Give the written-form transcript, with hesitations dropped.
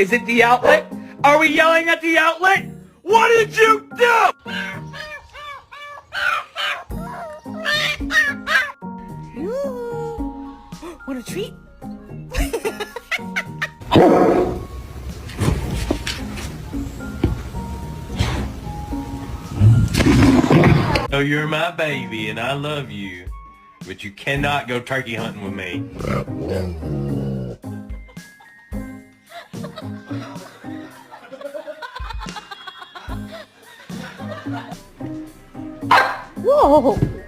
Is it the outlet? Are we yelling at the outlet? What did you do? Ooh. Want a treat? Oh, you're my baby and I love you, but you cannot go turkey hunting with me. Whoa!